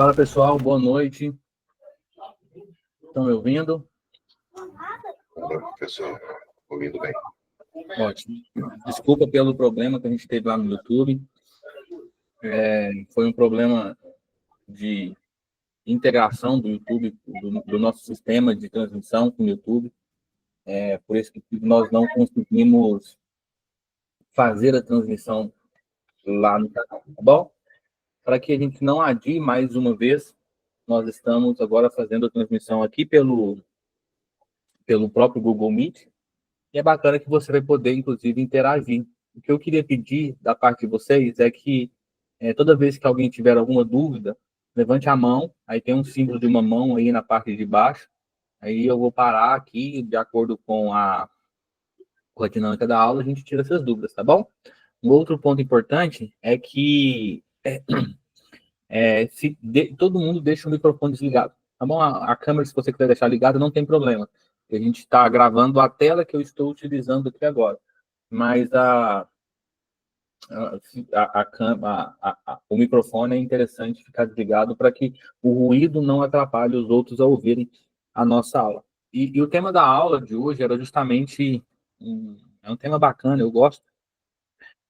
Fala pessoal, boa noite. Estão me ouvindo? Olá, professor. Ouvindo bem. Ótimo. Desculpa pelo problema que a gente teve lá no YouTube. Foi um problema de integração do YouTube, do nosso sistema de transmissão com o YouTube. Por isso que nós não conseguimos fazer a transmissão lá no canal, tá bom? Para que a gente não adie mais uma vez, nós estamos agora fazendo a transmissão aqui pelo próprio Google Meet. E é bacana que você vai poder, inclusive, interagir. O que eu queria pedir da parte de vocês é que toda vez que alguém tiver alguma dúvida, levante a mão, aí tem um símbolo de uma mão aí na parte de baixo, aí eu vou parar aqui, de acordo com a dinâmica da aula, a gente tira essas dúvidas, tá bom? Um outro ponto importante é que todo mundo deixa o microfone desligado, tá bom? A câmera, se você quiser deixar ligada, não tem problema. A gente está gravando a tela que eu estou utilizando aqui agora. Mas o microfone é interessante ficar desligado para que o ruído não atrapalhe os outros a ouvirem a nossa aula. E o tema da aula de hoje era justamente um tema bacana, eu gosto.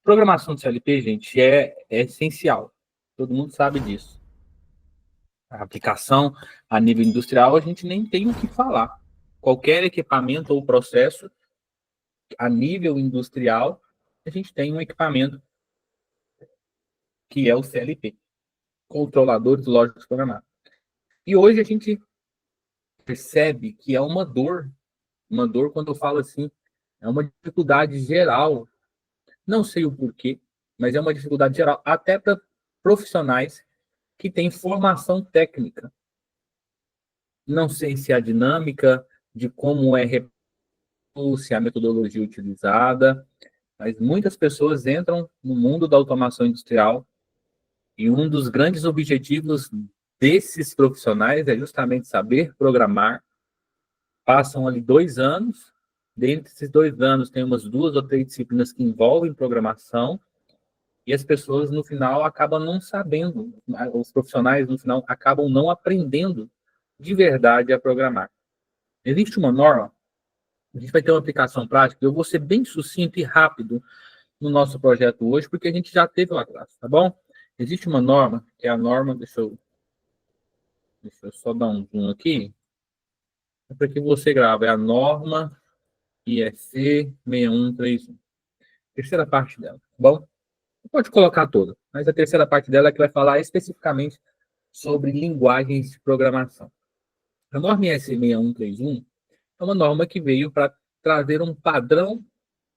Programação de CLP, gente, é essencial. Todo mundo sabe disso. A aplicação a nível industrial, a gente nem tem o que falar. Qualquer equipamento ou processo a nível industrial, a gente tem um equipamento que é o CLP, controladores lógicos programados. E hoje a gente percebe que é uma dor quando eu falo assim, é uma dificuldade geral, não sei o porquê, mas é uma dificuldade geral, até para profissionais que têm formação técnica. Não sei se a dinâmica de como se a metodologia utilizada, mas muitas pessoas entram no mundo da automação industrial e um dos grandes objetivos desses profissionais é justamente saber programar. Passam ali 2 anos, dentro desses 2 anos tem umas 2 ou 3 disciplinas que envolvem programação e as pessoas no final acabam não sabendo, os profissionais no final acabam não aprendendo de verdade a programar. Existe uma norma, a gente vai ter uma aplicação prática, eu vou ser bem sucinto e rápido no nosso projeto hoje, porque a gente já teve uma classe, tá bom? Existe uma norma, que é a norma, deixa eu só dar um zoom aqui, para que você grave, é a norma IEC 6131. Terceira parte dela, tá bom? Pode colocar toda, mas a terceira parte dela é que vai falar especificamente sobre linguagens de programação. A norma IEC 6131 é uma norma que veio para trazer um padrão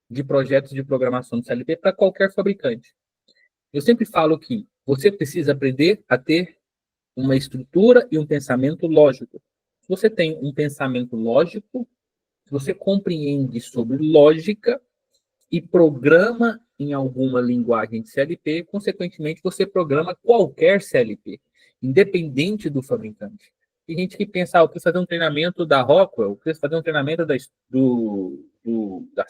de projetos de programação do CLP para qualquer fabricante. Eu sempre falo que você precisa aprender a ter uma estrutura e um pensamento lógico. Se você tem um pensamento lógico, se você compreende sobre lógica e programa em alguma linguagem de CLP, consequentemente você programa qualquer CLP, independente do fabricante. Tem gente que pensa, eu preciso fazer um treinamento da Rockwell, eu preciso fazer um treinamento da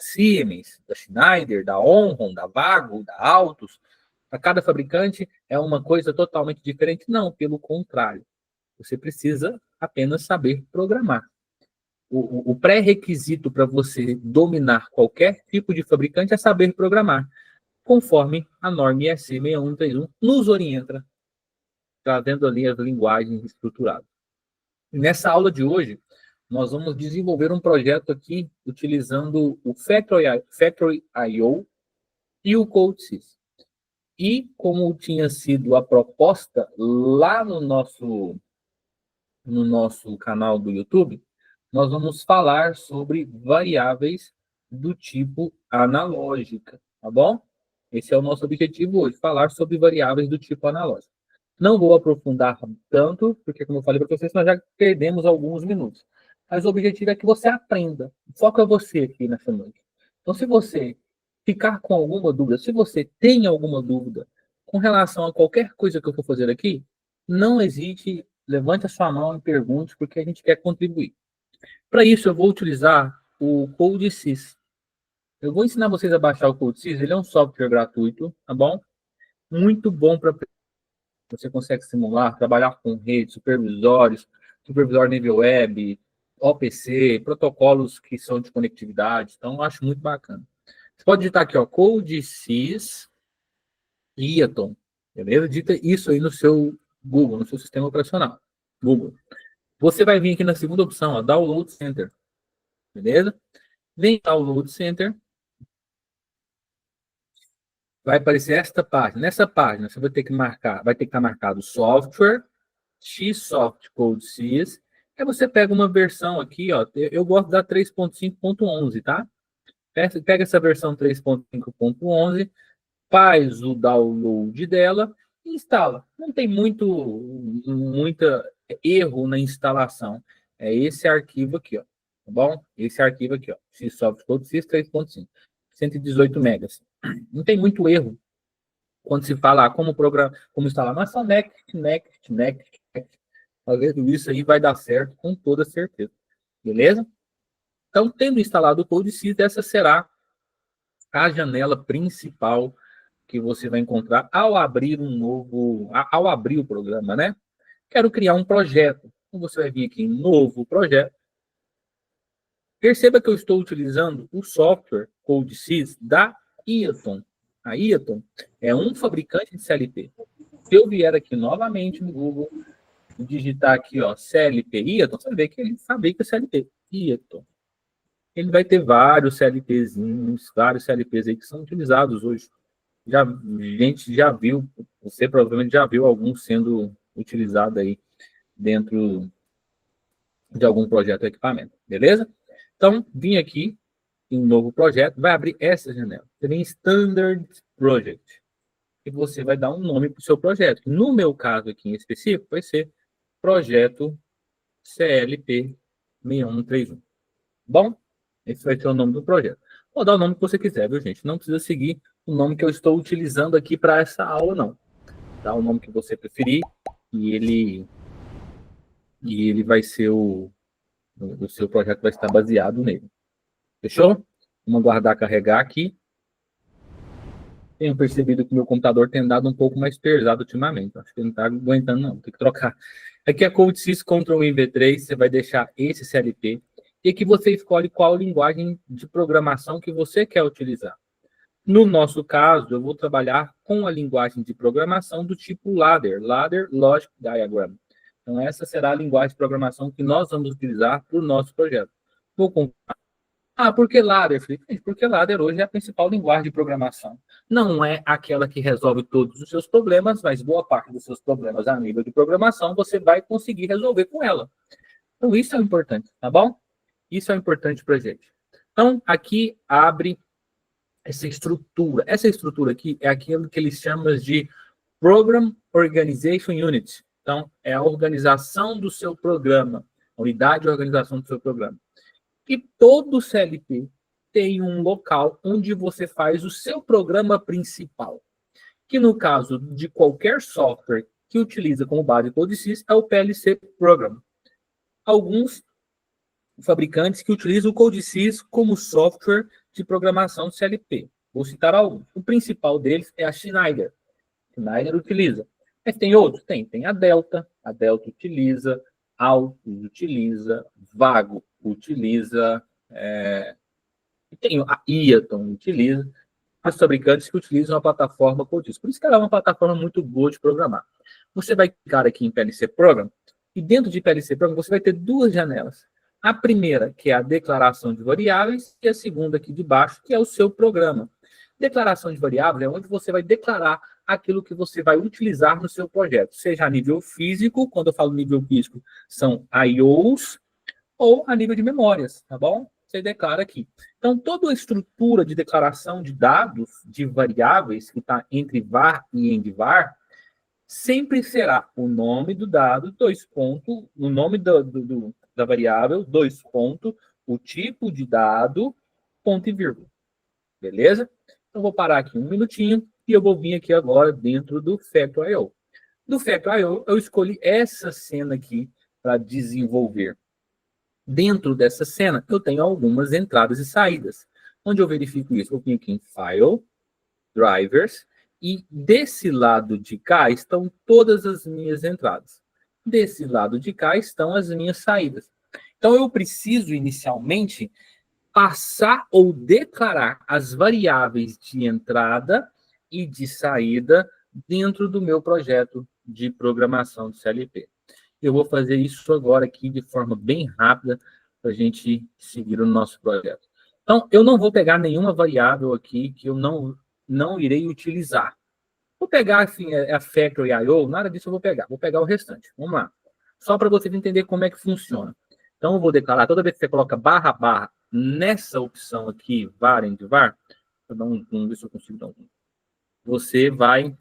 Siemens, da Schneider, da Onron, da Vago, da Altus. Para cada fabricante é uma coisa totalmente diferente. Não, pelo contrário. Você precisa apenas saber programar. O pré-requisito para você dominar qualquer tipo de fabricante é saber programar, conforme a norma IEC 6131 nos orienta, trazendo ali as linguagens estruturadas. Nessa aula de hoje, nós vamos desenvolver um projeto aqui utilizando o Factory.io e o CodeSys. E como tinha sido a proposta lá no nosso canal do YouTube, nós vamos falar sobre variáveis do tipo analógica, tá bom? Esse é o nosso objetivo hoje, falar sobre variáveis do tipo analógico. Não vou aprofundar tanto, porque, como eu falei para vocês, nós já perdemos alguns minutos. Mas o objetivo é que você aprenda. O foco é você aqui nessa noite. Então, se você ficar com alguma dúvida, se você tem alguma dúvida com relação a qualquer coisa que eu for fazer aqui, não hesite, levante a sua mão e pergunte, porque a gente quer contribuir. Para isso, eu vou utilizar o CodeSys. Eu vou ensinar vocês a baixar o CodeSys. Ele é um software gratuito, tá bom? Muito bom para você consegue simular, trabalhar com redes, supervisórios, supervisório nível web, OPC, protocolos que são de conectividade. Então, eu acho muito bacana. Você pode digitar aqui, ó, CodeSys Iaton, beleza? Digita isso aí no seu Google, no seu sistema operacional. Google. Você vai vir aqui na segunda opção, ó, Download Center, beleza? Vem Download Center, vai aparecer esta página. Nessa página, você vai ter que marcar, vai ter que estar marcado software, Xsoft CodeSys. Aí você pega uma versão aqui, ó, eu gosto da 3.5.11, tá? Pega essa versão 3.5.11, faz o download dela e instala. Não tem muita erro na instalação. É esse arquivo aqui, ó. Tá bom? Esse arquivo aqui, ó. Xsoft CodeSys 3.5. 118 megas. Não tem muito erro quando se fala como instalar. Mas só next. Fazendo isso aí vai dar certo com toda certeza. Beleza? Então, tendo instalado o CodeSys, essa será a janela principal que você vai encontrar ao abrir ao abrir o programa, né? Quero criar um projeto. Então, você vai vir aqui em novo projeto. Perceba que eu estou utilizando o software CodeSys da Iaton. A Iaton é um fabricante de CLP. Se eu vier aqui novamente no Google e digitar aqui, ó, CLP Iaton, você vai ver que ele fabrica CLP Iaton. Ele vai ter vários CLPzinhos, vários CLPs aí que são utilizados hoje. A gente já viu, você provavelmente já viu alguns sendo utilizados aí dentro de algum projeto ou equipamento, beleza? Então, vim aqui em um novo projeto, vai abrir essa janela. Você vem Standard Project. E você vai dar um nome para o seu projeto. No meu caso aqui em específico, vai ser Projeto CLP 6131. Bom, esse vai ser o nome do projeto. Vou dar o nome que você quiser, viu, gente? Não precisa seguir o nome que eu estou utilizando aqui para essa aula, não. Dá o nome que você preferir e ele vai ser o seu projeto vai estar baseado nele. Fechou? Vamos aguardar carregar aqui. Tenho percebido que o meu computador tem andado um pouco mais pesado ultimamente. Acho que ele não está aguentando, não. Tem que trocar. Aqui é CodeSys Ctrl V3. Você vai deixar esse CLP. E aqui você escolhe qual linguagem de programação que você quer utilizar. No nosso caso, eu vou trabalhar com a linguagem de programação do tipo Ladder Logic Diagram. Então, essa será a linguagem de programação que nós vamos utilizar para o nosso projeto. Vou comprar. Por que Ladder, Felipe? Porque Ladder hoje é a principal linguagem de programação. Não é aquela que resolve todos os seus problemas, mas boa parte dos seus problemas a nível de programação você vai conseguir resolver com ela. Então, isso é importante, tá bom? Isso é importante para a gente. Então, aqui abre essa estrutura. Essa estrutura aqui é aquilo que eles chamam de Program Organization Unit. Então, é a organização do seu programa, a unidade de organização do seu programa. E todo CLP tem um local onde você faz o seu programa principal, que no caso de qualquer software que utiliza como base CodeSys é o PLC Program. Alguns fabricantes que utilizam o CodeSys como software de programação CLP. Vou citar alguns. O principal deles é a Schneider. Schneider utiliza. Mas tem outros? Tem a Delta. A Delta utiliza. Altus utiliza. Vago utiliza. Tem a Iaton utiliza. Os fabricantes que utilizam a plataforma CodeSys. Por isso que ela é uma plataforma muito boa de programar. Você vai clicar aqui em PLC Program. E dentro de PLC Program você vai ter duas janelas. A primeira, que é a declaração de variáveis, e a segunda aqui de baixo, que é o seu programa. Declaração de variáveis é onde você vai declarar aquilo que você vai utilizar no seu projeto, seja a nível físico, quando eu falo nível físico, são IOs, ou a nível de memórias, tá bom? Você declara aqui. Então, toda a estrutura de declaração de dados, de variáveis, que está entre var e endvar, sempre será o nome do dado, o nome da variável, o tipo de dado, ponto e vírgula. Beleza? Então, vou parar aqui um minutinho e eu vou vir aqui agora dentro do Factor.io. Do Factor.io, eu escolhi essa cena aqui para desenvolver. Dentro dessa cena, eu tenho algumas entradas e saídas. Onde eu verifico isso? Eu venho aqui em File, Drivers, E desse lado de cá estão todas as minhas entradas. Desse lado de cá estão as minhas saídas. Então, eu preciso, inicialmente, passar ou declarar as variáveis de entrada e de saída dentro do meu projeto de programação do CLP. Eu vou fazer isso agora aqui de forma bem rápida para a gente seguir o nosso projeto. Então, eu não vou pegar nenhuma variável aqui que eu não irei utilizar. Vou pegar assim, a Factory I/O, nada disso eu vou pegar. Vou pegar o restante. Vamos lá. Só para vocês entenderem como é que funciona. Então, eu vou declarar, toda vez que você coloca barra, barra, nessa opção aqui, var, end var, vou dar um, ver se eu consigo dar um. Você vai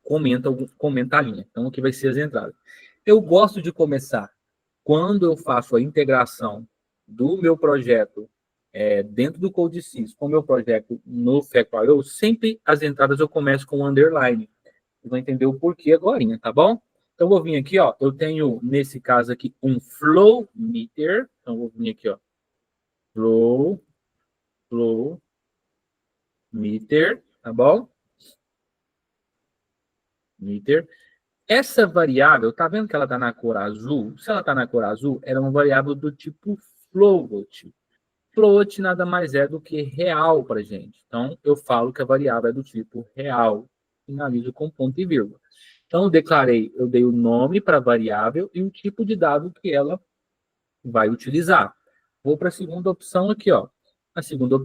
comenta a linha. Então, aqui vai ser as entradas. Eu gosto de começar quando eu faço a integração do meu projeto dentro do CodeSys com o meu projeto no Factory, sempre as entradas eu começo com underline. Vocês vão entender o porquê agora, tá bom? Então, eu vou vir aqui, ó. Eu tenho, nesse caso aqui, um flow meter. Então, eu vou vir aqui, ó. Flow meter, tá bom? Meter. Essa variável, tá vendo que ela está na cor azul? Se ela está na cor azul, ela é uma variável do tipo float. Float nada mais é do que real para a gente. Então, eu falo que a variável é do tipo real. Finalizo com ponto e vírgula. Então, eu dei o nome para a variável e o tipo de dado que ela vai utilizar. Vou para a segunda opção aqui, ó. A segunda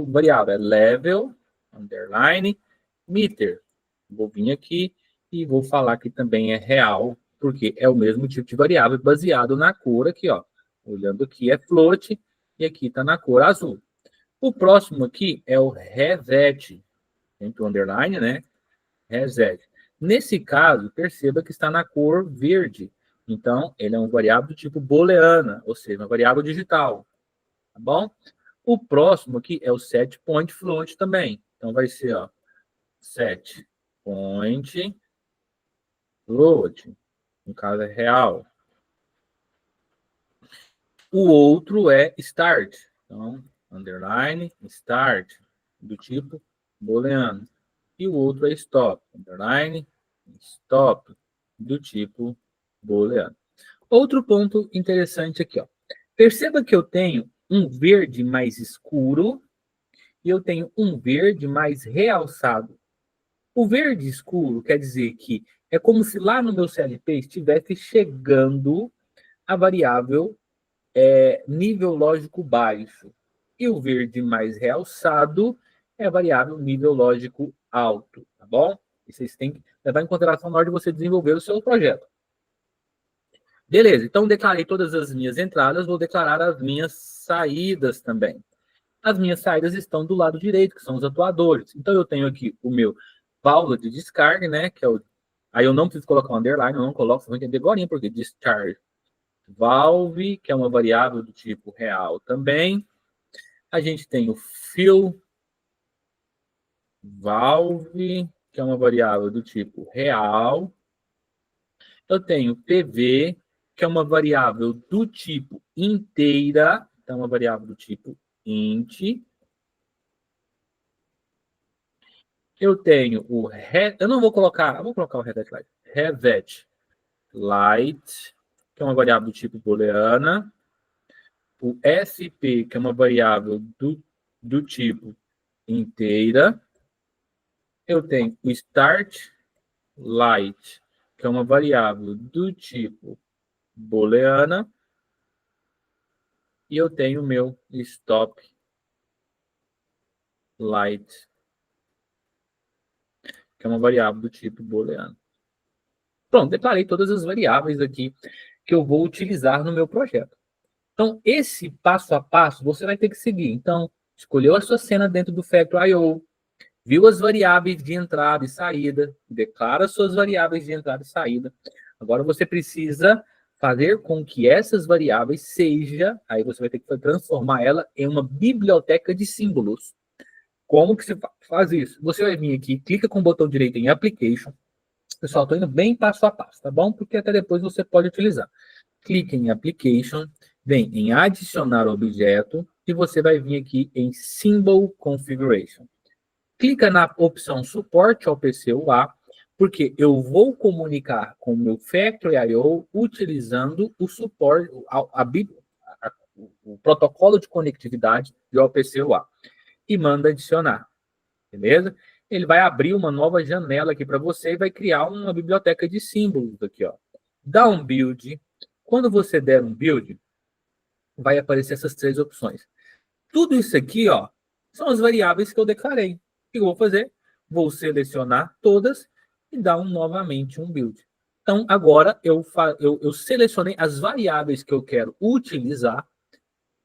variável é level, underline, meter. Vou vir aqui e vou falar que também é real, porque é o mesmo tipo de variável baseado na cor aqui, ó. Olhando aqui é float e aqui está na cor azul. O próximo aqui é o reset. Tem o underline, né? Reset. Nesse caso, perceba que está na cor verde. Então, ele é um variável do tipo booleana, ou seja, uma variável digital. Tá bom? O próximo aqui é o set point float também. Então, vai ser, ó, set point float. No caso, é real. O outro é start. Então, underline, start, do tipo booleano. E o outro é stop, underline, stop, do tipo booleano. Outro ponto interessante aqui, ó. Perceba que eu tenho um verde mais escuro e eu tenho um verde mais realçado. O verde escuro quer dizer que é como se lá no meu CLP estivesse chegando a variável nível lógico baixo. E o verde mais realçado é a variável nível lógico alto, tá bom? E vocês têm que levar em consideração na hora de você desenvolver o seu projeto. Beleza, então declarei todas as minhas entradas, vou declarar as minhas saídas também. As minhas saídas estão do lado direito, que são os atuadores. Então eu tenho aqui o meu válvula de descarga, né, que é o... Aí eu não preciso colocar um underline, eu não coloco, vocês vão entender agora porque discharge. Valve, que é uma variável do tipo real também. A gente tem o fill valve, que é uma variável do tipo real. Eu tenho PV, que é uma variável do tipo inteira, então uma variável do tipo int. Eu tenho o eu não vou colocar, eu vou colocar o reset light, que é uma variável do tipo booleana. O SP, que é uma variável do tipo inteira. Eu tenho o start light, que é uma variável do tipo booleana. E eu tenho o meu stop light, que é uma variável do tipo booleano. Pronto, declarei todas as variáveis aqui que eu vou utilizar no meu projeto. Então, esse passo a passo você vai ter que seguir. Então, escolheu a sua cena dentro do Factory.io, viu as variáveis de entrada e saída, declara as suas variáveis de entrada e saída. Agora você precisa fazer com que essas variáveis aí você vai ter que transformar ela em uma biblioteca de símbolos. Como que se faz isso? Você vai vir aqui, clica com o botão direito em Application. Pessoal, estou indo bem passo a passo, tá bom? Porque até depois você pode utilizar. Clique em Application, vem em Adicionar objeto e você vai vir aqui em Symbol Configuration. clica na opção suporte ao PC UA, porque eu vou comunicar com o meu Factory I/O utilizando o suporte, o protocolo de conectividade de OPC UA. E manda adicionar, beleza? Ele vai abrir uma nova janela aqui para você e vai criar uma biblioteca de símbolos aqui, ó. Dá um build. Quando você der um build, vai aparecer essas 3 opções. Tudo isso aqui, ó, são as variáveis que eu declarei. O que eu vou fazer? Vou selecionar todas e dar novamente um build. Então, agora eu selecionei as variáveis que eu quero utilizar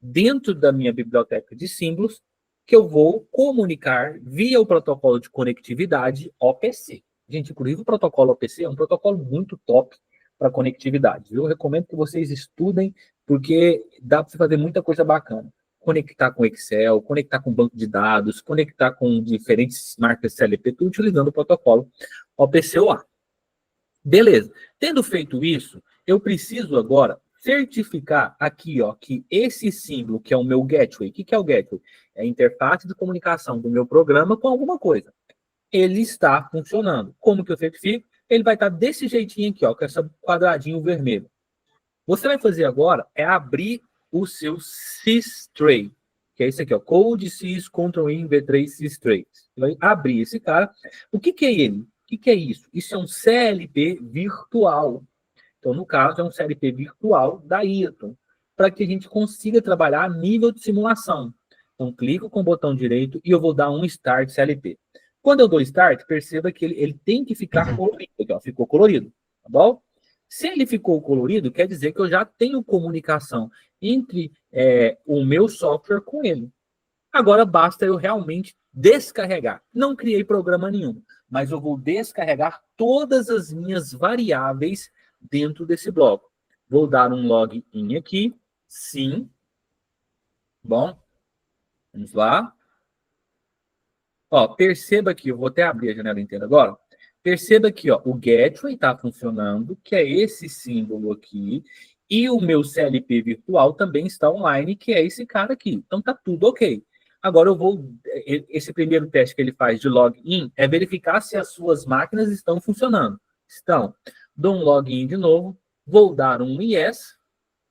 dentro da minha biblioteca de símbolos, que eu vou comunicar via o protocolo de conectividade OPC. Gente, inclusive o protocolo OPC é um protocolo muito top para conectividade. Eu recomendo que vocês estudem, porque dá para você fazer muita coisa bacana. Conectar com Excel, conectar com banco de dados, conectar com diferentes marcas CLP, tudo utilizando o protocolo OPC-UA. Beleza. Tendo feito isso, eu preciso agora certificar aqui, ó, que esse símbolo, que é o meu gateway, o que é o gateway? É a interface de comunicação do meu programa com alguma coisa. Ele está funcionando. Como que eu certifico? Ele vai estar desse jeitinho aqui, ó, com esse quadradinho vermelho. Você vai fazer agora é abrir o seu sys-tray, que é esse aqui, ó, Code Sys Ctrl+I V3 sys-tray. Você vai abrir esse cara. O que é ele? O que é isso? Isso é um CLP virtual. Então, no caso, é um CLP virtual da Eaton, para que a gente consiga trabalhar a nível de simulação. Então, clico com o botão direito e eu vou dar um Start CLP. Quando eu dou Start, perceba que ele tem que ficar colorido. Aqui, ó, ficou colorido, tá bom? Se ele ficou colorido, quer dizer que eu já tenho comunicação entre o meu software com ele. Agora basta eu realmente descarregar. Não criei programa nenhum, mas eu vou descarregar todas as minhas variáveis dentro desse bloco. Vou dar um login aqui. Sim. Bom, vamos lá. Ó, perceba aqui, eu vou até abrir a janela inteira agora. Perceba aqui, ó, o gateway está funcionando, que é esse símbolo aqui, e o meu CLP virtual também está online, que é esse cara aqui. Então tá tudo ok. Agora eu vou, esse primeiro teste que ele faz de login é verificar se as suas máquinas estão funcionando. Estão. Dou um login de novo, vou dar um yes.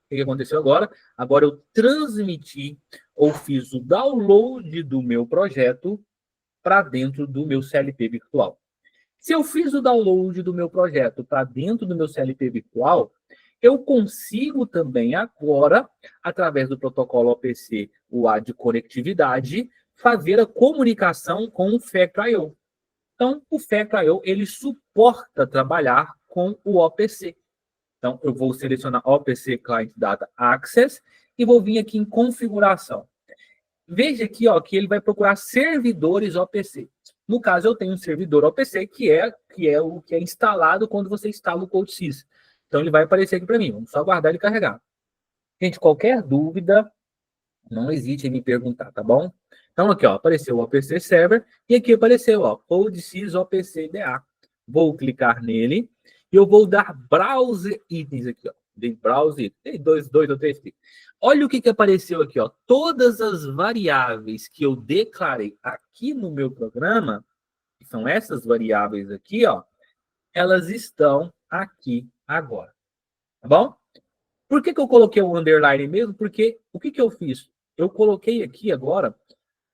O que aconteceu agora? Agora eu transmiti ou fiz o download do meu projeto para dentro do meu CLP virtual. Se eu fiz o download do meu projeto para dentro do meu CLP virtual, eu consigo também agora, através do protocolo OPC UA de conectividade, fazer a comunicação com o Factory I/O. Então, o Factory I/O ele suporta trabalhar com o OPC. Então, eu vou selecionar OPC Client Data Access e vou vir aqui em configuração. Veja aqui, ó, que ele vai procurar servidores OPC. No caso, eu tenho um servidor OPC que é o que é instalado quando você instala o CodeSys. Então, ele vai aparecer aqui para mim. Vamos só aguardar ele carregar. Gente, qualquer dúvida, não hesite em me perguntar, tá bom? Então, aqui, ó, apareceu o OPC Server e aqui apareceu, ó, CodeSys OPC DA. Vou clicar nele e eu vou dar Browse Itens aqui, ó. De Browse Itens. Tem dois ou três cliques. Olha o que apareceu aqui, ó. Todas as variáveis que eu declarei aqui no meu programa, que são essas variáveis aqui, ó, elas estão aqui agora. Tá bom? Por que eu coloquei o underline mesmo? Porque o que eu fiz? Eu coloquei aqui agora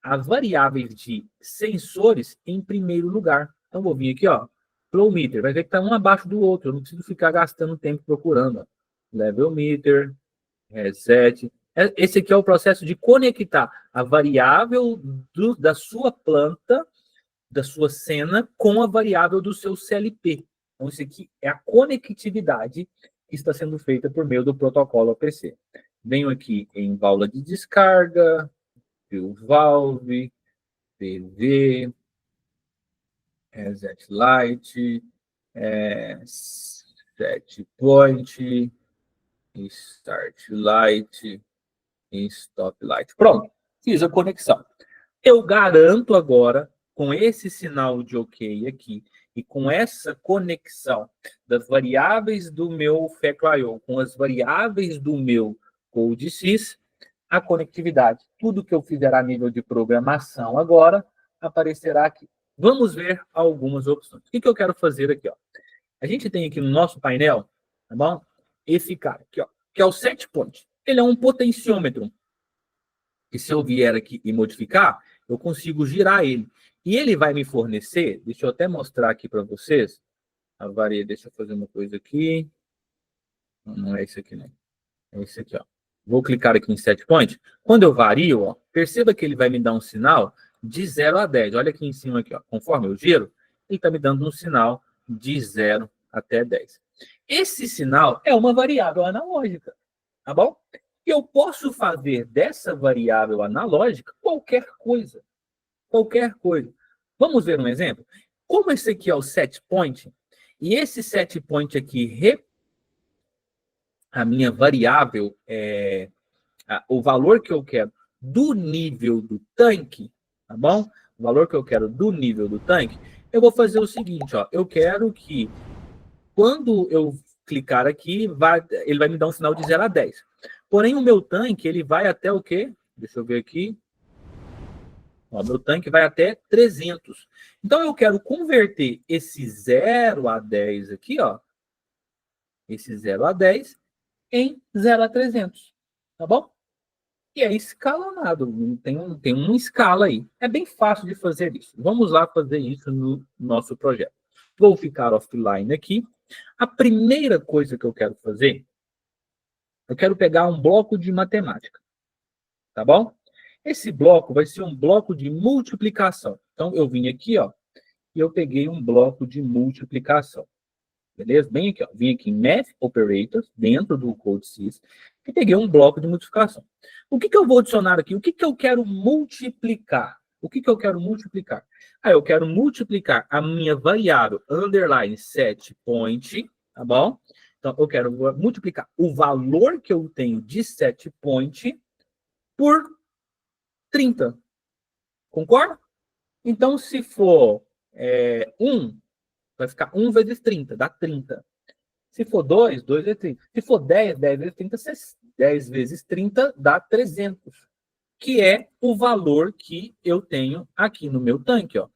as variáveis de sensores em primeiro lugar. Então, vou vir aqui, ó, flow meter. Vai ver que está um abaixo do outro. Eu não preciso ficar gastando tempo procurando. Ó. Level meter, reset. Esse aqui é o processo de conectar a variável da sua planta, da sua cena, com a variável do seu CLP. Então, isso aqui é a conectividade que está sendo feita por meio do protocolo OPC. Venho aqui em válvula de descarga, fill valve, PV, reset light, set point, start light e stop light. Pronto, fiz a conexão. Eu garanto agora, com esse sinal de OK aqui, e com essa conexão das variáveis do meu Factory I/O com as variáveis do meu CodeSys, a conectividade. Tudo que eu fizer a nível de programação agora aparecerá aqui. Vamos ver algumas opções. O que eu quero fazer aqui? Ó? A gente tem aqui no nosso painel, tá bom? Esse cara aqui, ó, que é o set point. Ele é um potenciômetro. E se eu vier aqui e modificar, eu consigo girar ele. E ele vai me fornecer, deixa eu até mostrar aqui para vocês, a varia, deixa eu fazer uma coisa aqui. Não é esse aqui, não. É esse aqui, ó. Vou clicar aqui em set point. Quando eu vario, ó, perceba que ele vai me dar um sinal de 0 a 10. Olha aqui em cima, aqui, ó. Conforme eu giro, ele está me dando um sinal de 0 até 10. Esse sinal é uma variável analógica, tá bom? E eu posso fazer dessa variável analógica qualquer coisa. Qualquer coisa. Vamos ver um exemplo? Como esse aqui é o set point, e esse set point aqui, a minha variável, o valor que eu quero do nível do tanque, tá bom? O valor que eu quero do nível do tanque, eu vou fazer o seguinte, ó. Eu quero que, quando eu clicar aqui, ele vai me dar um sinal de 0 a 10. Porém, o meu tanque, ele vai até o quê? Deixa eu ver aqui. Ó, meu tanque vai até 300. Então, eu quero converter esse 0 a 10 aqui, ó. Esse 0 a 10 em 0 a 300. Tá bom? E é escalonado. Tem uma escala aí. É bem fácil de fazer isso. Vamos lá fazer isso no nosso projeto. Vou ficar offline aqui. A primeira coisa que eu quero fazer, eu quero pegar um bloco de matemática. Tá bom? Esse bloco vai ser um bloco de multiplicação. Então, eu vim aqui, ó, e eu peguei um bloco de multiplicação. Beleza? Bem aqui, ó. Vim aqui em Math Operators, dentro do CodeSys, e peguei um bloco de multiplicação. O que eu vou adicionar aqui? O que eu quero multiplicar? O que eu quero multiplicar? Eu quero multiplicar a minha variável underline set point, tá bom? Então, eu quero multiplicar o valor que eu tenho de set point por 30. Concorda? Então, se for 1, vai ficar 1 vezes 30, dá 30. Se for 2, 2 vezes 30. Se for 10, 10 vezes 30, 10 vezes 30 dá 300, que é o valor que eu tenho aqui no meu tanque. Ó.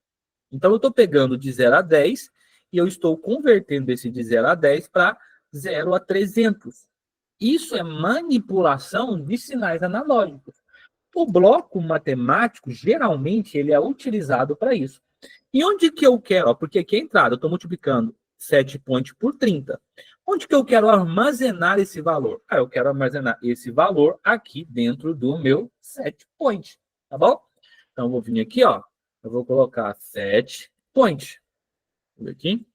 Então, eu estou pegando de 0 a 10 e eu estou convertendo esse de 0 a 10 para 0 a 300. Isso é manipulação de sinais analógicos. O bloco matemático, geralmente, ele é utilizado para isso. E onde que eu quero? Ó, porque aqui é a entrada, eu estou multiplicando 7 point por 30. Onde que eu quero armazenar esse valor? Eu quero armazenar esse valor aqui dentro do meu set point, tá bom? Então, eu vou vir aqui, ó, eu vou colocar set point. Vou ver aqui.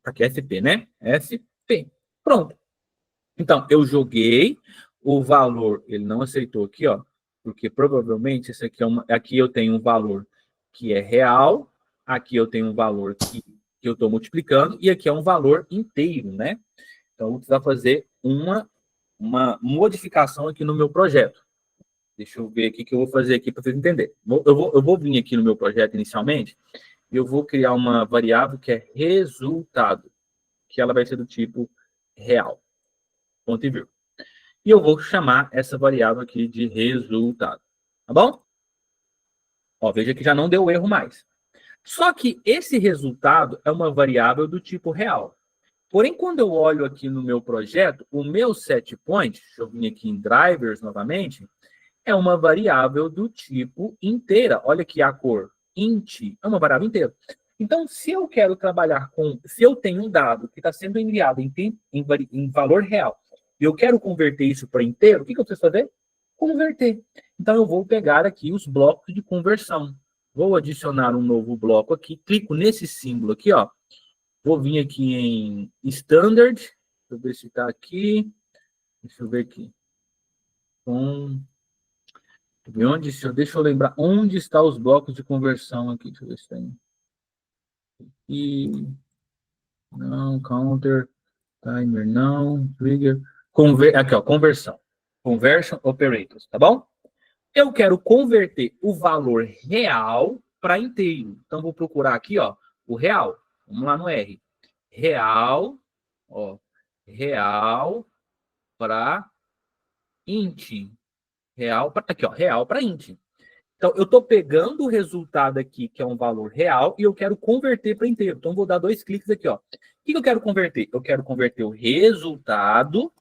Aqui é SP, né? SP. Pronto. Então, eu joguei o valor, ele não aceitou aqui, ó, porque provavelmente esse aqui aqui eu tenho um valor que é real, aqui eu tenho um valor que eu estou multiplicando, e aqui é um valor inteiro, né? Então, eu vou precisar fazer uma modificação aqui no meu projeto. Deixa eu ver aqui o que eu vou fazer aqui para vocês entenderem. Eu vou vir aqui no meu projeto inicialmente, e eu vou criar uma variável que é resultado, que ela vai ser do tipo real. Ponto e vírgula. E eu vou chamar essa variável aqui de resultado. Tá bom? Ó, veja que já não deu erro mais. Só que esse resultado é uma variável do tipo real. Porém, quando eu olho aqui no meu projeto, o meu set point, deixa eu vir aqui em drivers novamente, é uma variável do tipo inteira. Olha aqui a cor, int, é uma variável inteira. Então, se eu quero trabalhar se eu tenho um dado que está sendo enviado em valor real, e eu quero converter isso para inteiro, o que eu preciso fazer? Converter. Então, eu vou pegar aqui os blocos de conversão. Vou adicionar um novo bloco aqui, clico nesse símbolo aqui, ó. Vou vir aqui em Standard, deixa eu ver se está aqui. Deixa eu ver aqui. Deixa eu lembrar onde estão os blocos de conversão aqui. Deixa eu ver se tem. E não, counter, timer não, trigger. Aqui, ó, conversão. Conversion operators, tá bom? Eu quero converter o valor real para inteiro. Então, vou procurar aqui, ó, o real. Vamos lá no R. Real, ó, real para int. Real para aqui, ó, real para int. Então, eu estou pegando o resultado aqui, que é um valor real, e eu quero converter para inteiro. Então, vou dar 2 cliques aqui. Ó. O que eu quero converter? Eu quero converter o resultado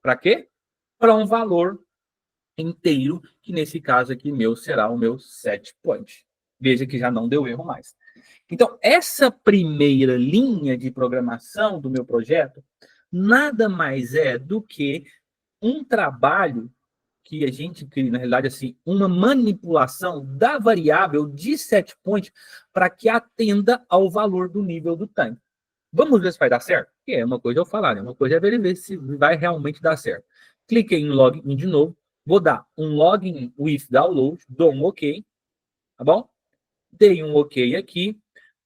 para quê? Para um valor inteiro, que nesse caso aqui meu será o meu set point. Veja que já não deu erro mais. Então, essa primeira linha de programação do meu projeto nada mais é do que um trabalho que a gente cria, na realidade, assim, uma manipulação da variável de set point para que atenda ao valor do nível do tanque. Vamos ver se vai dar certo? Que é uma coisa eu falar, né? Uma coisa é ver se vai realmente dar certo. Cliquei em login de novo, vou dar um login with download, dou um OK, tá bom? Dei um OK aqui,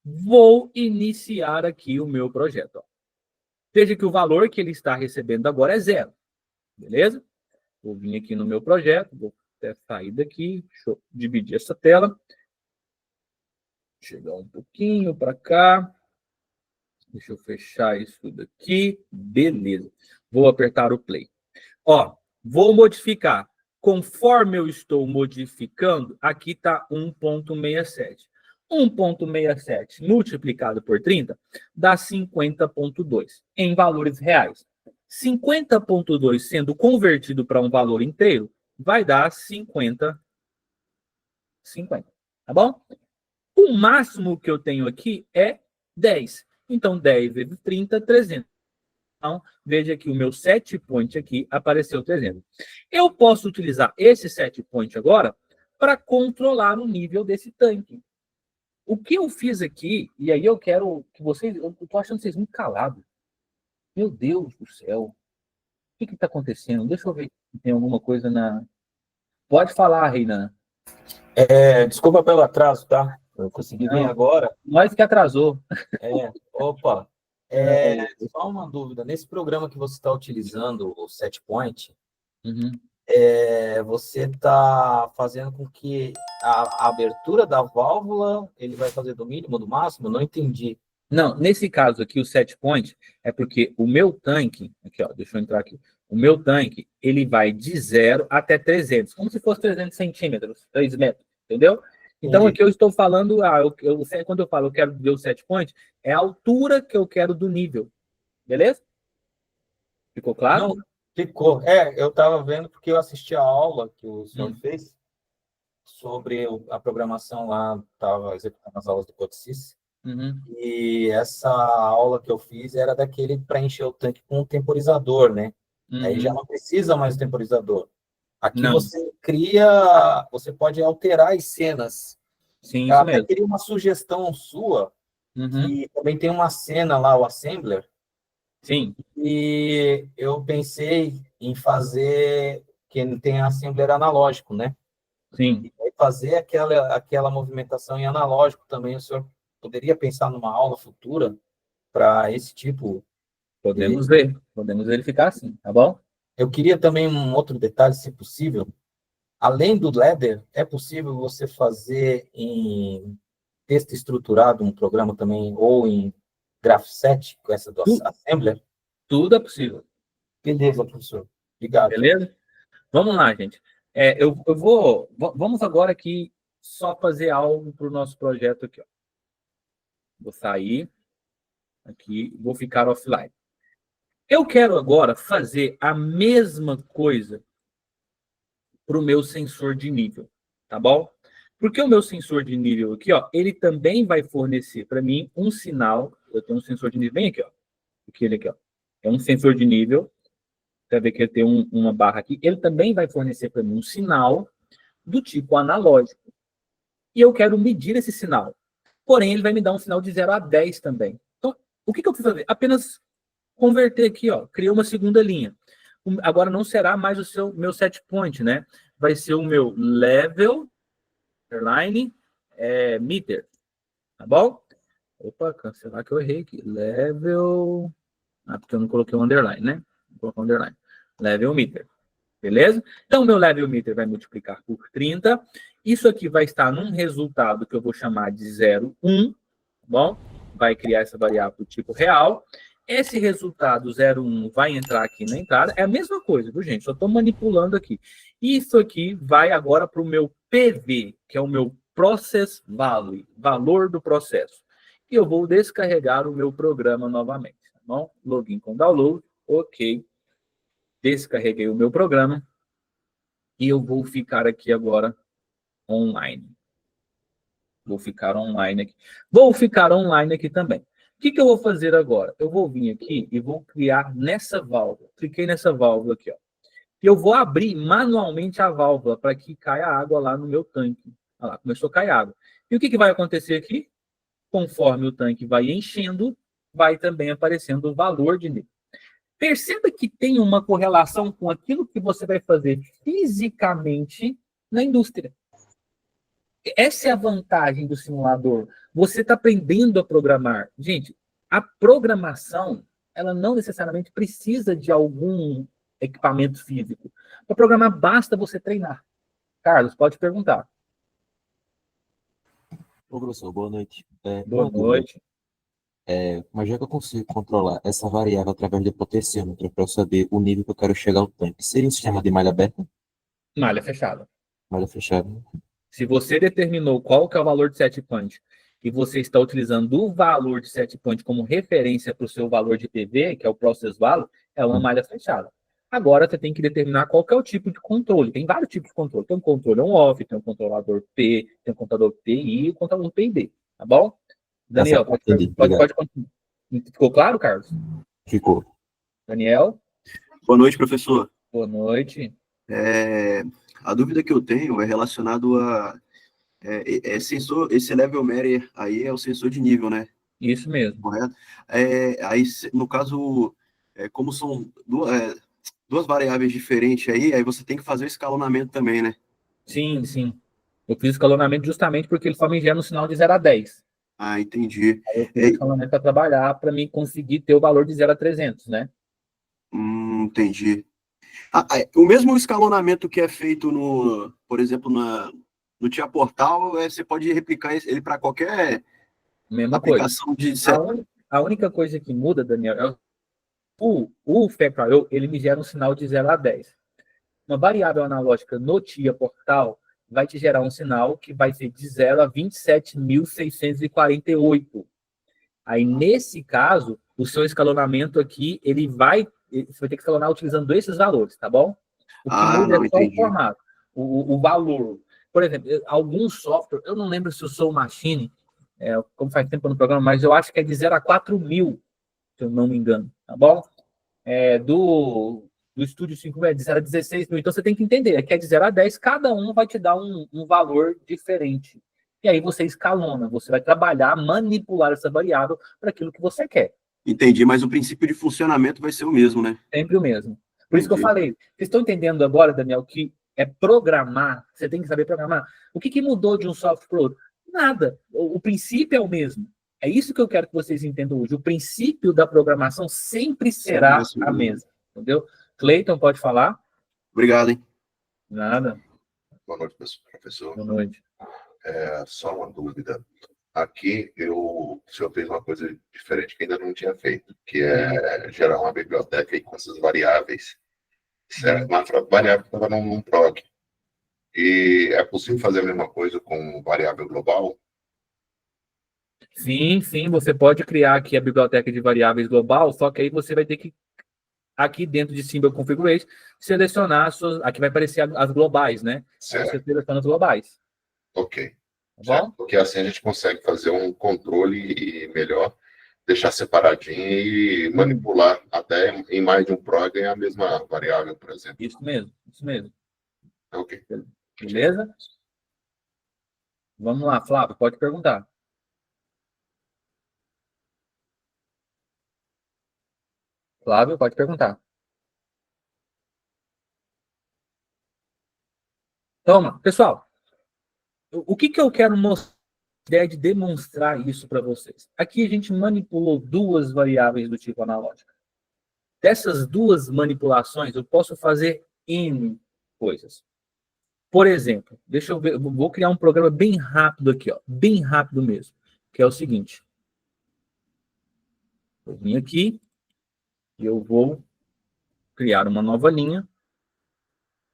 vou iniciar aqui o meu projeto. Ó. Veja que o valor que ele está recebendo agora é 0, beleza? Vou vir aqui no meu projeto, vou até sair daqui, deixa eu dividir essa tela. Chegar um pouquinho para cá. Deixa eu fechar isso daqui. Beleza. Vou apertar o play. Ó, vou modificar. Conforme eu estou modificando, aqui está 1.67. 1.67 multiplicado por 30 dá 50.2 em valores reais. 50.2 sendo convertido para um valor inteiro, vai dar 50. Tá bom? O máximo que eu tenho aqui é 10. Então, 10 vezes 30, 300. Então, veja que o meu set point aqui apareceu 300. Eu posso utilizar esse set point agora para controlar o nível desse tanque. O que eu fiz aqui, e aí eu quero que vocês... Eu estou achando vocês muito calados. Meu Deus do céu. O que está acontecendo? Deixa eu ver se tem alguma coisa na... Pode falar, Reina. Desculpa pelo atraso, tá? Eu consegui vir agora. Nós que atrasou. Opa. Só uma dúvida. Nesse programa que você está utilizando, o SetPoint, você está fazendo com que a abertura da válvula, ele vai fazer do mínimo, do máximo? Não entendi. Não, nesse caso aqui, o set point é porque o meu tanque, aqui, ó, deixa eu entrar aqui. O meu tanque, ele vai de 0 até 300, como se fosse 300 centímetros, 3 metros, entendeu? Então, Entendi. aqui eu estou falando, quando eu falo eu quero ver o set point, é a altura que eu quero do nível, beleza? Ficou claro? Não, ficou. Eu estava vendo porque eu assisti a aula que o senhor fez sobre a programação lá, estava executando as aulas do Codesys. E essa aula que eu fiz era daquele para encher o tanque com um temporizador, né? Aí já não precisa mais do temporizador. Aqui Não. você você pode alterar as cenas. Sim, Eu isso até mesmo. queria uma sugestão sua, que também tem uma cena lá, o Assembler, Sim. e eu pensei em fazer, que tem Assembler analógico, né? Sim. E fazer aquela movimentação em analógico também. O senhor poderia pensar numa aula futura para esse tipo? Podemos verificar sim, tá bom? Eu queria também um outro detalhe, se possível. Além do Ladder, é possível você fazer em texto estruturado um programa também, ou em Graphset, com essa do Assembler? Tudo é possível. Beleza, professor. Obrigado. Beleza? Vamos lá, gente. Vamos agora aqui só fazer algo para o nosso projeto aqui. Ó. Vou sair aqui, vou ficar offline. Eu quero agora fazer a mesma coisa para o meu sensor de nível, tá bom? Porque o meu sensor de nível aqui, ó, ele também vai fornecer para mim um sinal. Eu tenho um sensor de nível bem aqui, ó. Aquele aqui, ó. É um sensor de nível. Você vai ver que ele tem uma barra aqui. Ele também vai fornecer para mim um sinal do tipo analógico. E eu quero medir esse sinal. Porém, ele vai me dar um sinal de 0 a 10 também. Então, o que eu preciso fazer? Apenas converter aqui, ó. Criei uma segunda linha. Agora não será mais meu set point, né? Vai ser o meu level, underline, meter. Tá bom? Opa, cancelar que eu errei aqui. Level... porque eu não coloquei o underline, né? Vou colocar o underline. Level meter. Beleza? Então, meu level meter vai multiplicar por 30. Isso aqui vai estar num resultado que eu vou chamar de 0,1. Bom, vai criar essa variável do tipo real. Esse resultado 0,1 vai entrar aqui na entrada. É a mesma coisa, viu, gente? Só estou manipulando aqui. Isso aqui vai agora para o meu PV, que é o meu Process Value, valor do processo. E eu vou descarregar o meu programa novamente. Tá bom? Login com download. Ok. Descarreguei o meu programa. E eu vou ficar aqui agora online. Vou ficar online aqui. Vou ficar online aqui também. O que eu vou fazer agora? Eu vou vir aqui e vou criar nessa válvula. Cliquei nessa válvula aqui, ó. E eu vou abrir manualmente a válvula para que caia água lá no meu tanque. Olha lá, começou a cair água. E o que vai acontecer aqui? Conforme o tanque vai enchendo, vai também aparecendo o valor de nível. Perceba que tem uma correlação com aquilo que você vai fazer fisicamente na indústria. Essa é a vantagem do simulador. Você está aprendendo a programar. Gente, a programação, ela não necessariamente precisa de algum equipamento físico. Para programar, basta você treinar. Carlos, pode perguntar. Ô, professor, boa noite. Boa noite. Mas já que eu consigo controlar essa variável através do potenciômetro para eu saber o nível que eu quero chegar ao tanque, seria um sistema de malha aberta? Malha fechada. Malha fechada? Se você determinou qual que é o valor de set point e você está utilizando o valor de set point como referência para o seu valor de PV, que é o process value, é uma malha fechada. Agora você tem que determinar qual que é o tipo de controle. Tem vários tipos de controle. Tem um controle on-off, tem um controlador P, tem um controlador PI e um controlador PID. Tá bom? Daniel, pode continuar. Ficou claro, Carlos? Ficou. Daniel? Boa noite, professor. Boa noite. A dúvida que eu tenho é relacionado a sensor, esse level meter aí é o sensor de nível, né? Isso mesmo. Correto? Aí, no caso, como são duas variáveis diferentes aí você tem que fazer o escalonamento também, né? Sim, sim. Eu fiz escalonamento justamente porque ele só me gera um sinal de 0 a 10. Ah, entendi. Aí eu fiz escalonamento para trabalhar, para mim conseguir ter o valor de 0 a 300, né? Entendi. O mesmo escalonamento que é feito por exemplo, no Tia Portal, você pode replicar ele para qualquer Mesma aplicação coisa. A única coisa que muda, Daniel, é o Factorial, ele me gera um sinal de 0 a 10. Uma variável analógica no Tia Portal vai te gerar um sinal que vai ser de 0 a 27.648. Aí, nesse caso, o seu escalonamento aqui, você vai ter que escalonar utilizando esses valores, tá bom? O que muda é só o formato, o valor. Por exemplo, algum software, eu não lembro se o Soul Machine, como faz tempo no programa, mas eu acho que é de 0 a 4.000, se eu não me engano, tá bom? Do Studio 5 é de 0 a 16.000, então você tem que entender, que é de 0 a 10, cada um vai te dar um valor diferente. E aí você escalona, você vai trabalhar, manipular essa variável para aquilo que você quer. Entendi, mas o princípio de funcionamento vai ser o mesmo, né? Sempre o mesmo. Por isso que eu falei, vocês estão entendendo agora, Daniel, que é programar, você tem que saber programar. O que mudou de um software para o outro? Nada. O princípio é o mesmo. É isso que eu quero que vocês entendam hoje. O princípio da programação sempre será a mesma. Entendeu? Cleiton, pode falar? Obrigado, hein? Nada. Boa noite, professor. Boa noite. Só uma dúvida. Aqui, o senhor fez uma coisa diferente que ainda não tinha feito, que é gerar uma biblioteca aí com essas variáveis, certo? Uma variável que estava num prog. E é possível fazer a mesma coisa com variável global? Sim, você pode criar aqui a biblioteca de variáveis global, só que aí você vai ter que, aqui dentro de Symbol Configuration, selecionar aqui vai aparecer as globais, né? Certo. Você seleciona as globais. Ok. Tá bom? Porque assim a gente consegue fazer um controle melhor, deixar separadinho e manipular até em mais de um prog a mesma variável, por exemplo. Isso mesmo. Ok. Beleza? Vamos lá, Flávio, pode perguntar. Flávio, pode perguntar. Toma, pessoal. O que eu quero mostrar, a ideia de demonstrar isso para vocês? Aqui a gente manipulou duas variáveis do tipo analógica. Dessas duas manipulações, eu posso fazer N coisas. Por exemplo, deixa eu ver, eu vou criar um programa bem rápido aqui, ó, bem rápido mesmo, que é o seguinte. Eu vim aqui, E eu vou criar uma nova linha,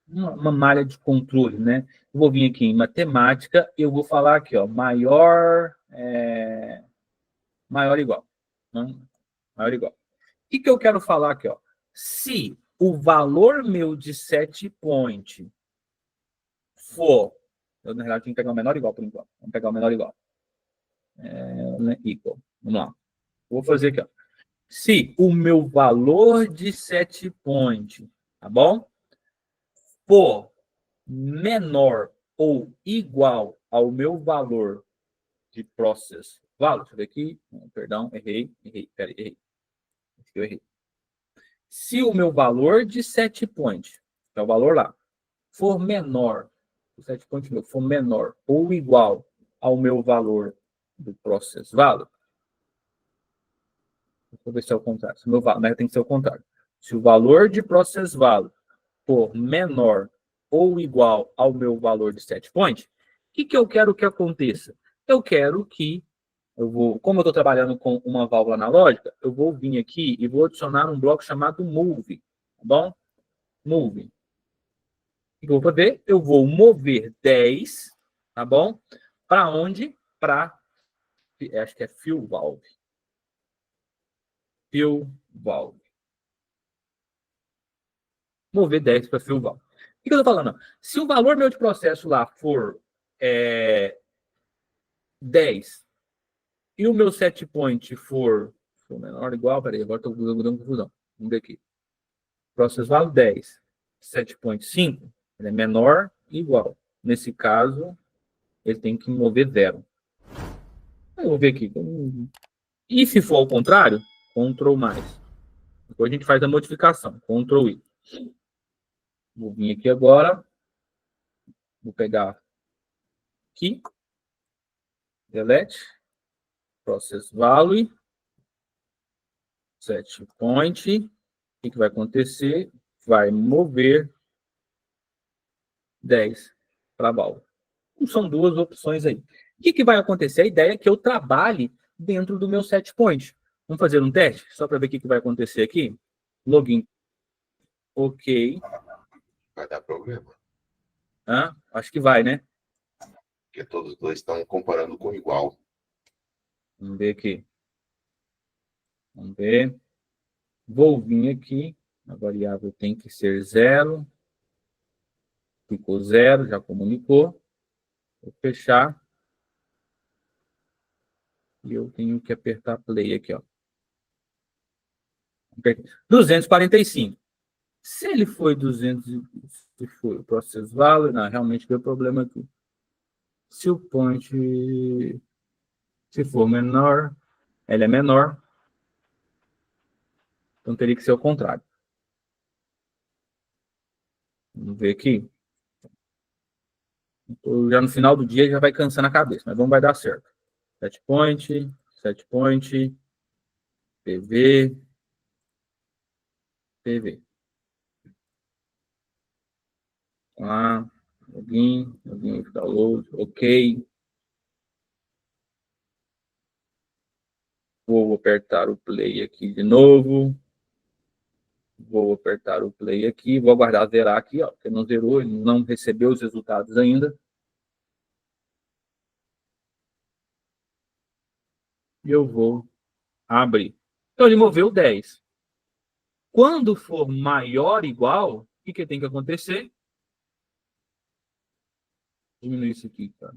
uma malha de controle, né? Eu vou vir aqui em matemática e eu vou falar aqui, ó, maior igual. Né? Maior igual. O que eu quero falar aqui, ó? Se o valor meu de set point for... Eu, na realidade, tenho que pegar o menor ou igual por enquanto. Vamos pegar o menor ou igual. Equal. Vamos lá. Vou fazer aqui, ó. Se o meu valor de set point, tá bom? For menor ou igual ao meu valor de process value, deixa eu ver aqui, perdão, errei, peraí, errei. Eu errei. Se o meu valor de set point, que é o valor lá, for menor, o set point meu for menor ou igual ao meu valor do process value, vou ver se é o contrário. Se o meu valor, mas tem que ser o contrário. Se o valor de process value for menor ou igual ao meu valor de set point, o que eu quero que aconteça? Eu quero que como eu estou trabalhando com uma válvula analógica, eu vou vir aqui e vou adicionar um bloco chamado move, tá bom? Move. O que eu vou fazer? Eu vou mover 10, tá bom? Para onde? Para, acho que é fill valve. Fill valve. Mover 10 para fill valve. O que eu estou falando? Se o valor meu de processo lá for 10 e o meu set point for menor ou igual, peraí, agora estou dando confusão. Vamos ver aqui. Process value 10. Set point 5, ele é menor e igual. Nesse caso, ele tem que mover 0. Eu vou ver aqui. E se for ao contrário, Ctrl mais. Depois a gente faz a modificação. Ctrl I. Vou vir aqui agora. Vou pegar aqui. Delete. Process value. Set point. O que vai acontecer? Vai mover 10 para a válvula. São duas opções aí. O que vai acontecer? A ideia é que eu trabalhe dentro do meu set point. Vamos fazer um teste? Só para ver o que vai acontecer aqui. Login. Ok. Vai dar problema. Acho que vai, né? Porque todos os dois estão comparando com igual. Vamos ver aqui. Vamos ver. Vou vir aqui. A variável tem que ser 0. Ficou 0, já comunicou. Vou fechar. E eu tenho que apertar play aqui, ó. 245. Se ele foi 200, se foi o process value, não, realmente deu problema aqui. Se o point, se for menor, ele é menor, então teria que ser o contrário. Vamos ver aqui. Já no final do dia já vai cansando a cabeça, mas vai dar certo. Set point, PV, PV. Lá, login, download, ok. Vou apertar o play aqui de novo. Vou apertar o play aqui, vou aguardar zerar aqui, ó, porque não zerou, ele não recebeu os resultados ainda. E eu vou abrir. Então, ele moveu 10. Quando for maior ou igual, o que tem que acontecer? Diminuir isso aqui, cara.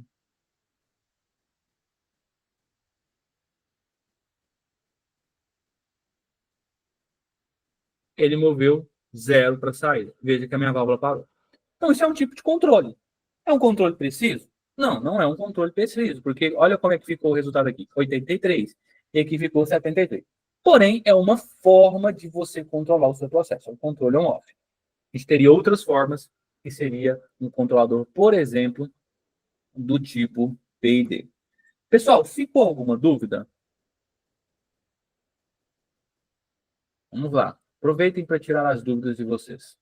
Ele moveu 0 para sair. Veja que a minha válvula parou. Então, isso é um tipo de controle. É um controle preciso? Não, não é um controle preciso, porque olha como é que ficou o resultado aqui. 83. E aqui ficou 73. Porém, é uma forma de você controlar o seu processo. É um controle on-off. A gente teria outras formas, que seria um controlador, por exemplo, do tipo PID. Pessoal, ficou alguma dúvida? Vamos lá. Aproveitem para tirar as dúvidas de vocês.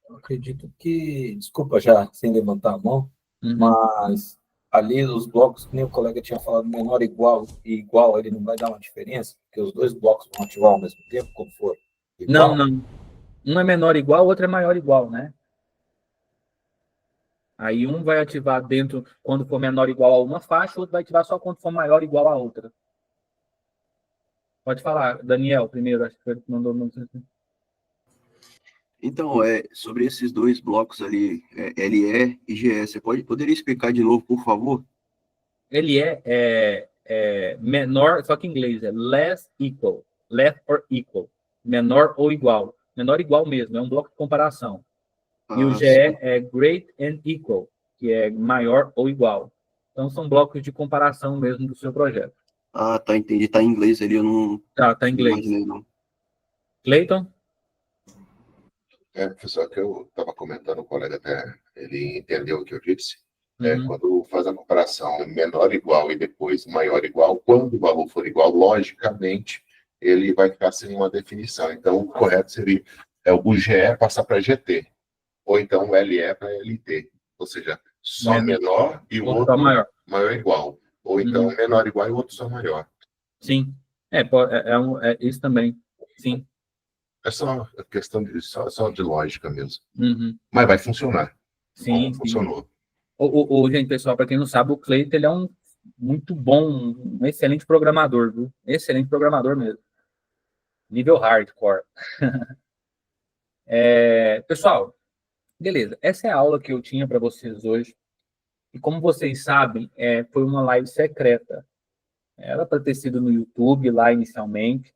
Eu acredito que, desculpa já sem levantar a mão, mas ali os blocos, que nem o colega tinha falado, menor e igual, ele não vai dar uma diferença, porque os dois blocos vão ativar ao mesmo tempo, como for igual. Não. Um é menor ou igual, o outro é maior ou igual, né? Aí um vai ativar dentro quando for menor ou igual a uma faixa, o outro vai ativar só quando for maior ou igual a outra. Pode falar, Daniel, primeiro, acho que foi ele que mandou. Então, sobre esses dois blocos ali, LE e GE, você poderia explicar de novo, por favor? Ele é menor, só que em inglês é less or equal, menor ou igual. Menor ou igual mesmo, é um bloco de comparação. E o GE é great and equal, que é maior ou igual. Então, são blocos de comparação mesmo do seu projeto. Ah, tá, entendi. Tá em inglês ali, eu não Tá em inglês. imaginei, não. Cleiton? Professor, que eu estava comentando, o colega até, ele entendeu o que eu disse. Uhum. Quando faz a comparação menor igual e depois maior igual, quando o valor for igual, logicamente, ele vai ficar sem uma definição. Então, o correto seria o GE passar para GT, ou então o LE para LT. Ou seja, só menor e o outro maior igual. Ou então menor igual e o outro só maior. Sim, é isso também, sim. É só questão só de lógica mesmo. Uhum. Mas vai funcionar. Sim, sim. Funcionou. Gente, pessoal, para quem não sabe, o Cleiton, ele é um muito bom, um excelente programador, viu? Excelente programador mesmo. Nível hardcore. Pessoal, beleza. Essa é a aula que eu tinha para vocês hoje. E como vocês sabem, foi uma live secreta. Era para ter sido no YouTube lá inicialmente,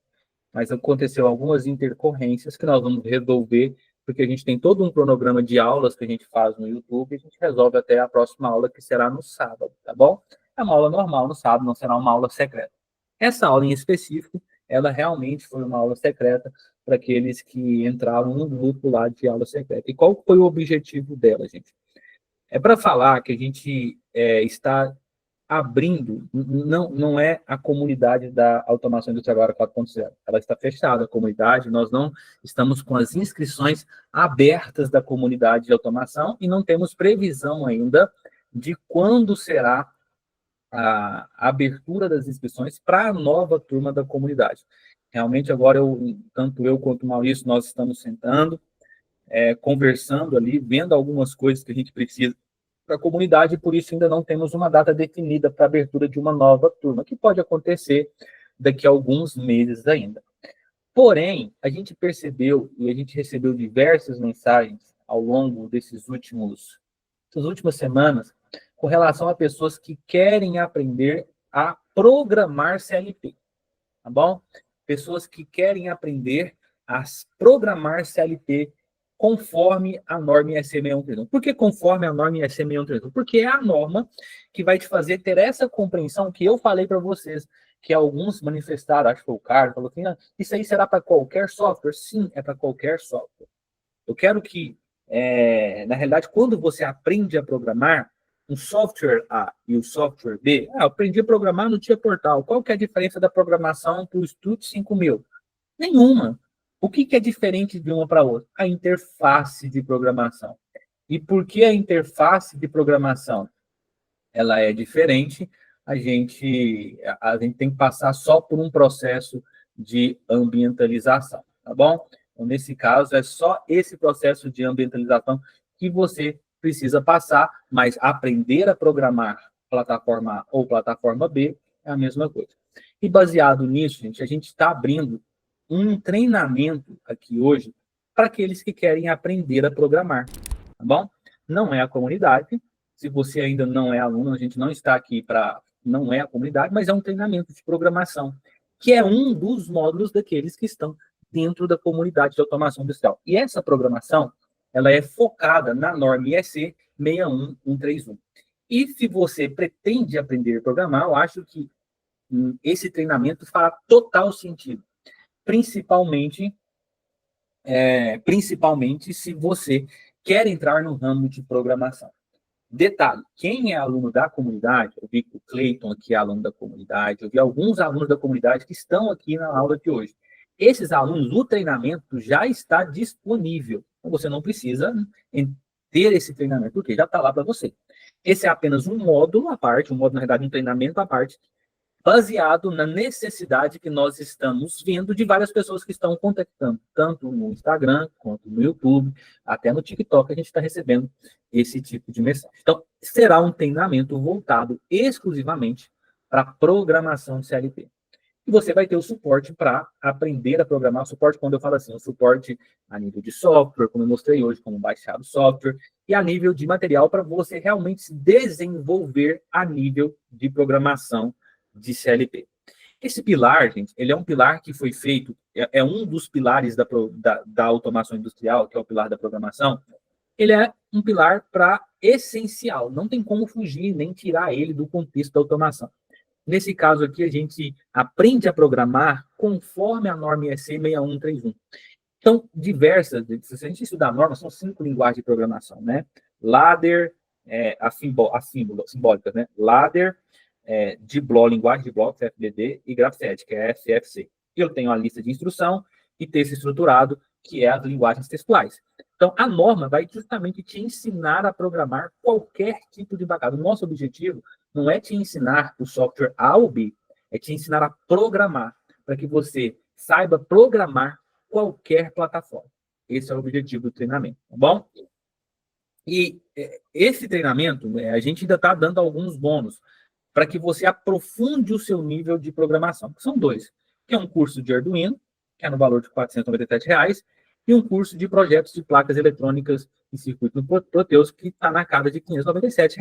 mas aconteceu algumas intercorrências que nós vamos resolver, porque a gente tem todo um cronograma de aulas que a gente faz no YouTube, e a gente resolve até a próxima aula, que será no sábado, tá bom? É uma aula normal no sábado, não será uma aula secreta. Essa aula em específico, ela realmente foi uma aula secreta para aqueles que entraram no grupo lá de aula secreta. E qual foi o objetivo dela, gente? É para falar que a gente está abrindo, não é a comunidade da Automação Industrial Agora 4.0. Ela está fechada, a comunidade, nós não estamos com as inscrições abertas da comunidade de automação e não temos previsão ainda de quando será a abertura das inscrições para a nova turma da comunidade. Realmente, agora, tanto eu quanto o Maurício, nós estamos sentando, conversando ali, vendo algumas coisas que a gente precisa para a comunidade, e por isso ainda não temos uma data definida para a abertura de uma nova turma, que pode acontecer daqui a alguns meses ainda. Porém, a gente percebeu e a gente recebeu diversas mensagens ao longo dessas últimas semanas com relação a pessoas que querem aprender a programar CLP, tá bom? Pessoas que querem aprender a programar CLP conforme a norma IEC 6131. Por que conforme a norma IEC 6131? Porque é a norma que vai te fazer ter essa compreensão que eu falei para vocês, que alguns manifestaram, acho que foi o Carlos, falou assim, isso aí será para qualquer software? Sim, é para qualquer software. Eu quero que, na realidade, quando você aprende a programar, um software A e o software B, eu aprendi a programar no Tia Portal. Qual que é a diferença da programação para o Strut 5000? Nenhuma. O que é diferente de uma para outra? A interface de programação. E por que a interface de programação ela é diferente? A gente tem que passar só por um processo de ambientalização, tá bom? Então, nesse caso, é só esse processo de ambientalização que você precisa passar, mas aprender a programar plataforma A ou plataforma B é a mesma coisa. E baseado nisso, gente, a gente está abrindo um treinamento aqui hoje para aqueles que querem aprender a programar, tá bom? Não é a comunidade. Se você ainda não é aluno, a gente não está aqui para... Não é a comunidade, mas é um treinamento de programação, que é um dos módulos daqueles que estão dentro da comunidade de automação industrial. E essa programação, ela é focada na norma IEC 61131. E se você pretende aprender a programar, eu acho que esse treinamento fará total sentido. Principalmente se você quer entrar no ramo de programação. Detalhe, quem é aluno da comunidade, eu vi que o Cleiton aqui é aluno da comunidade, eu vi alguns alunos da comunidade que estão aqui na aula de hoje. Esses alunos, o treinamento já está disponível. Então, você não precisa ter esse treinamento, porque já está lá para você. Esse é apenas um módulo à parte, na verdade, um treinamento à parte, baseado na necessidade que nós estamos vendo de várias pessoas que estão contactando, tanto no Instagram, quanto no YouTube, até no TikTok, a gente está recebendo esse tipo de mensagem. Então, será um treinamento voltado exclusivamente para programação de CLP. E você vai ter o suporte para aprender a programar. O suporte, quando eu falo assim, o suporte a nível de software, como eu mostrei hoje, como baixar o software, e a nível de material para você realmente se desenvolver a nível de programação de CLP. Esse pilar, gente, ele é um pilar que foi feito, é um dos pilares da automação industrial, que é o pilar da programação. Ele é um pilar para essencial, não tem como fugir nem tirar ele do contexto da automação. Nesse caso aqui, a gente aprende a programar conforme a norma IEC 6131. Então, se a gente estudar a norma, são 5 linguagens de programação, né? Ladder, simbólicas, né? Ladder, linguagem de blocos, FDD, e Graph-C, que é FFC. Eu tenho a lista de instrução e texto estruturado, que é as linguagens textuais. Então, a norma vai justamente te ensinar a programar qualquer tipo de bagagem. O nosso objetivo não é te ensinar o software A ou B, é te ensinar a programar, para que você saiba programar qualquer plataforma. Esse é o objetivo do treinamento, tá bom? E esse treinamento, a gente ainda está dando alguns bônus para que você aprofunde o seu nível de programação. São 2, que é um curso de Arduino, que é no valor de R$ 497, e um curso de projetos de placas eletrônicas e circuito no Proteus, que está na casa de R$ 597.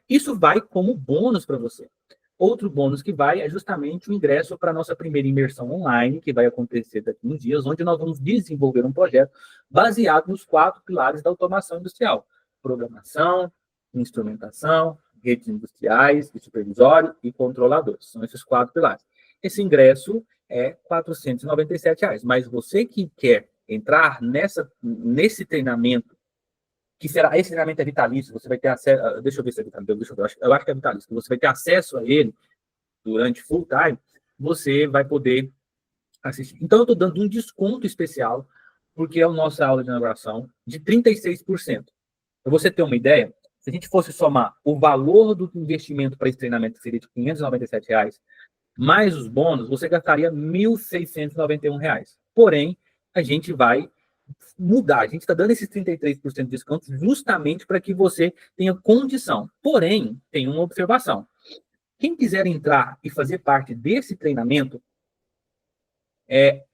Isso vai como bônus para você. Outro bônus que vai é justamente o ingresso para a nossa primeira imersão online, que vai acontecer daqui a uns dias, onde nós vamos desenvolver um projeto baseado nos 4 pilares da automação industrial: programação, instrumentação, redes industriais, de supervisório e controladores. São esses 4 pilares. Esse ingresso é R$ 497. Mas você que quer entrar nesse treinamento, esse treinamento é vitalício, você vai ter acesso, deixa eu ver se é vitalício, eu acho que é vitalício, você vai ter acesso a ele durante full time, você vai poder assistir. Então, eu estou dando um desconto especial, porque é a nossa aula de inauguração, de 36%. Para você ter uma ideia, se a gente fosse somar o valor do investimento para esse treinamento, que seria de R$ 597, mais os bônus, você gastaria R$ 1.691. Porém, a gente vai mudar. A gente está dando esses 33% de desconto justamente para que você tenha condição. Porém, tem uma observação. Quem quiser entrar e fazer parte desse treinamento,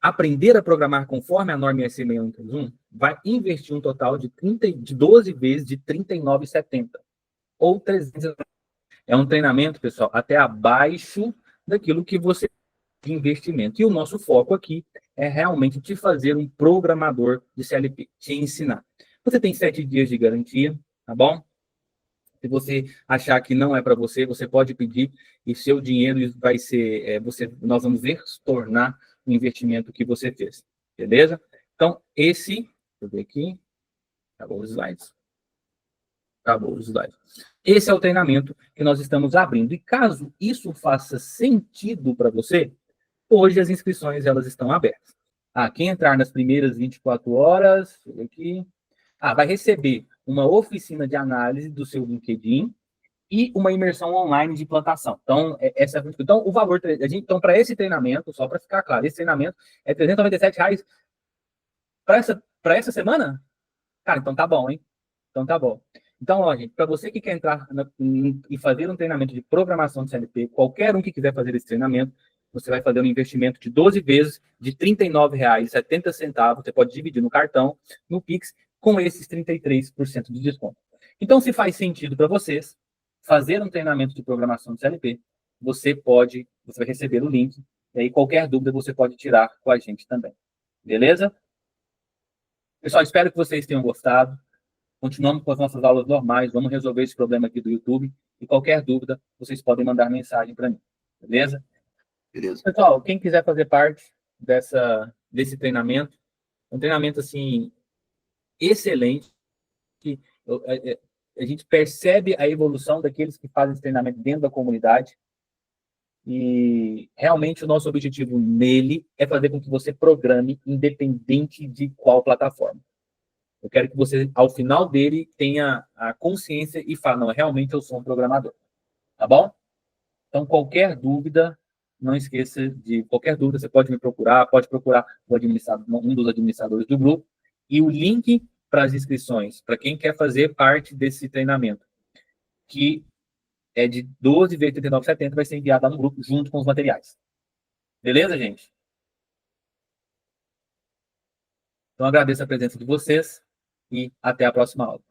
aprender a programar conforme a norma IEC 6131, vai investir um total de 12 vezes de R$ 39,70. Ou 300. É um treinamento, pessoal, até abaixo daquilo que você de investimento. E o nosso foco aqui é realmente te fazer um programador de CLP, te ensinar. Você tem 7 dias de garantia, tá bom? Se você achar que não é para você, você pode pedir e seu dinheiro vai ser, nós vamos retornar o investimento que você fez, beleza? Então, deixa eu ver aqui, acabou os slides. Esse é o treinamento que nós estamos abrindo. E caso isso faça sentido para você, hoje as inscrições elas estão abertas. Quem entrar nas primeiras 24 horas, deixa eu ver aqui, vai receber uma oficina de análise do seu LinkedIn e uma imersão online de plantação. Então, o valor, então, para esse treinamento, só para ficar claro, esse treinamento é R$ 397 para essa semana? Cara, então tá bom, hein? Então tá bom. Então, ó, gente, para você que quer entrar e fazer um treinamento de programação de CLP, qualquer um que quiser fazer esse treinamento, você vai fazer um investimento de 12 vezes de R$ 39,70. Você pode dividir no cartão, no Pix, com esses 33% de desconto. Então, se faz sentido para vocês fazer um treinamento de programação de CLP, você vai receber o link, e aí qualquer dúvida você pode tirar com a gente também. Beleza? Pessoal, espero que vocês tenham gostado. Continuamos com as nossas aulas normais, vamos resolver esse problema aqui do YouTube. E qualquer dúvida, vocês podem mandar mensagem para mim. Beleza? Beleza. Pessoal, quem quiser fazer parte desse treinamento, um treinamento assim excelente, que a gente percebe a evolução daqueles que fazem esse treinamento dentro da comunidade. E realmente o nosso objetivo nele é fazer com que você programe independente de qual plataforma. Eu quero que você, ao final dele, tenha a consciência e fale, não, realmente eu sou um programador. Tá bom? Então, qualquer dúvida, não esqueça de qualquer dúvida, você pode me procurar, pode procurar um dos administradores do grupo, e o link para as inscrições, para quem quer fazer parte desse treinamento, que é de 12 vezes R$ 39,70, vai ser enviado lá no grupo, junto com os materiais. Beleza, gente? Então, agradeço a presença de vocês e até a próxima aula.